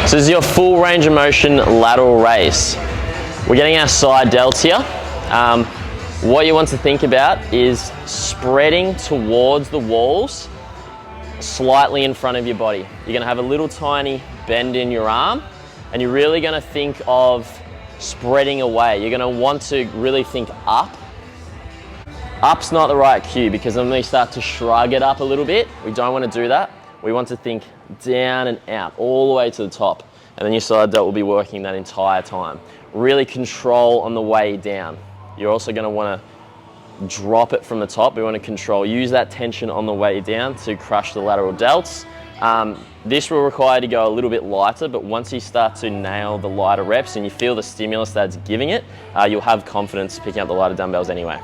So this is your full range of motion lateral raise. We're getting our side delts here. What you want to think about is spreading towards the walls, slightly in front of your body. You're gonna have a little tiny bend in your arm, and you're really gonna think of spreading away. You're gonna want to really think up. Up's not the right cue, because then we start to shrug it up a little bit. We don't want to do that. We want to think down and out, all the way to the top. And then your side delt will be working that entire time. Really control on the way down. You're also going to want to drop it from the top. We want to control, use that tension on the way down to crush the lateral delts. This will require you to go a little bit lighter, but once you start to nail the lighter reps and you feel the stimulus that's giving it, you'll have confidence picking up the lighter dumbbells anyway.